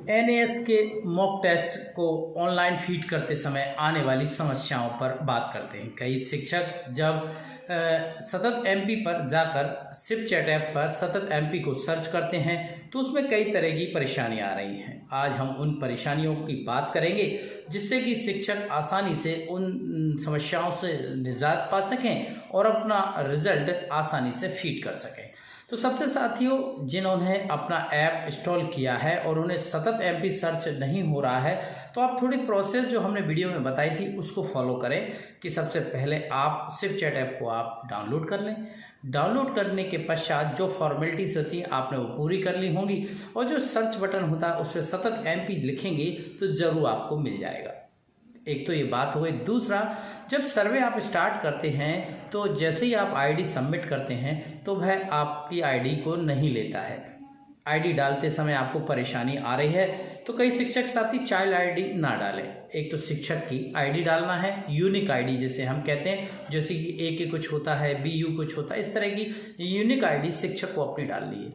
एनएएस के mock test को online feed करते समय आने वाली समस्याओं पर बात करते हैं। कई शिक्षक जब सतत एमपी पर जाकर सिप चैट ऐप पर सतत एमपी को सर्च करते हैं तो उसमें कई तरह की परेशानियां आ रही हैं। आज हम उन परेशानियों की बात करेंगे जिससे कि शिक्षक आसानी से उन समस्याओं से निजात पा सकें और अपना रिजल्ट आसानी से फीड कर सकें। तो सबसे साथियों, जिन्होंने अपना ऐप इंस्टॉल किया है और उन्हें सतत एमपी सर्च नहीं हो रहा है, तो आप थोड़ी प्रोसेस जो हमने वीडियो में बताई थी उसको फॉलो करें कि सबसे पहले आप सिप चैट ऐप को आप डाउनलोड कर लें। डाउनलोड करने के पश्चात जो फॉर्मेलिटीज होती हैं आपने वो पूरी कर ली होंगी और जो सर्च बटन होता है उस पर सतत एमपी लिखेंगे तो ज़रूर आपको मिल जाएगा। एक तो ये बात हो गई। दूसरा, जब सर्वे आप स्टार्ट करते हैं तो जैसे ही आप आईडी सबमिट करते हैं तो वह आपकी आईडी को नहीं लेता है। आईडी डालते समय आपको परेशानी आ रही है तो कई शिक्षक साथी चाइल्ड आईडी ना डालें। एक तो शिक्षक की आईडी डालना है, यूनिक आईडी जिसे हम कहते हैं, जैसे कि ए के कुछ होता है, BU कुछ होता है, इस तरह की यूनिक आईडी शिक्षक को अपनी डालनी है।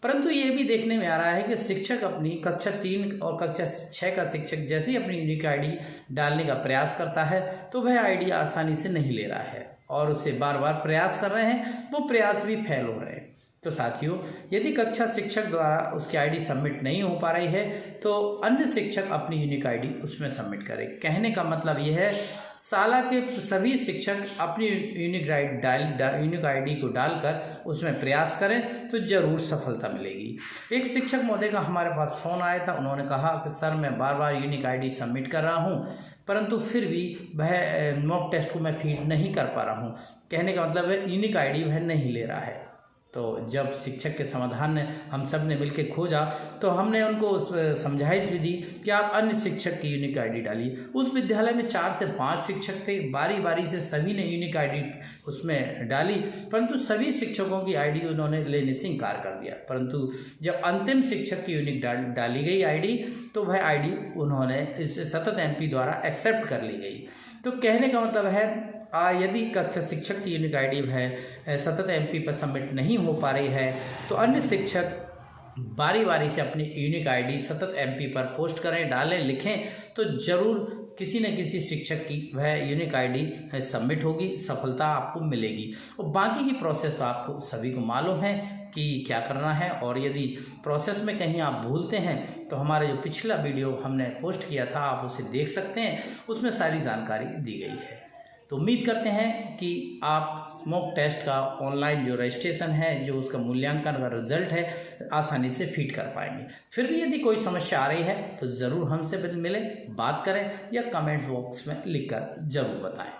परंतु ये भी देखने में आ रहा है कि शिक्षक अपनी कक्षा 3 और कक्षा 6 का शिक्षक जैसे ही अपनी यूनिक आईडी डालने का प्रयास करता है तो वह आईडी आसानी से नहीं ले रहा है और उसे बार बार प्रयास कर रहे हैं, वो प्रयास भी फेल हो रहे हैं। तो साथियों, यदि कक्षा शिक्षक द्वारा उसकी आईडी सबमिट नहीं हो पा रही है तो अन्य शिक्षक अपनी यूनिक आईडी उसमें सबमिट करें। कहने का मतलब यह है, शाला के सभी शिक्षक अपनी यूनिक आईडी को डालकर उसमें प्रयास करें तो जरूर सफलता मिलेगी। एक शिक्षक महोदय का हमारे पास फ़ोन आया था, उन्होंने कहा कि सर मैं बार बार यूनिक आईडी सबमिट कर रहा हूँ परंतु फिर भी वह मॉक टेस्ट को मैं फीड नहीं कर पा रहा हूँ। कहने का मतलब है यूनिक आईडी वह नहीं ले रहा है। तो जब शिक्षक के समाधान ने हम सब ने मिलकर खोजा तो हमने उनको समझाइश भी दी कि आप अन्य शिक्षक की यूनिक आईडी डालिए। उस विद्यालय में 4 से 5 शिक्षक थे, बारी बारी से सभी ने यूनिक आईडी उसमें डाली परंतु सभी शिक्षकों की आईडी उन्होंने लेने से इनकार कर दिया। परंतु जब अंतिम शिक्षक की यूनिक डाली गई आईडी तो वह आईडी उन्होंने इस सतत एमपी द्वारा एक्सेप्ट कर ली गई। तो कहने का मतलब है, यदि कक्षा शिक्षक की यूनिक आईडी है सतत एमपी पर सबमिट नहीं हो पा रही है तो अन्य शिक्षक बारी बारी से अपनी यूनिक आईडी सतत एमपी पर पोस्ट करें, डालें, लिखें तो जरूर किसी न किसी शिक्षक की वह यूनिक आईडी सबमिट होगी, सफलता आपको मिलेगी। और बाकी की प्रोसेस तो आपको सभी को मालूम है कि क्या करना है। और यदि प्रोसेस में कहीं आप भूलते हैं तो हमारा जो पिछला वीडियो हमने पोस्ट किया था आप उसे देख सकते हैं, उसमें सारी जानकारी दी गई है। तो उम्मीद करते हैं कि आप मॉक टेस्ट का ऑनलाइन जो रजिस्ट्रेशन है, जो उसका मूल्यांकन का रिजल्ट है, आसानी से फीड कर पाएंगे। फिर भी यदि कोई समस्या आ रही है तो ज़रूर हमसे मिलें, बात करें या कमेंट बॉक्स में लिखकर ज़रूर बताएं।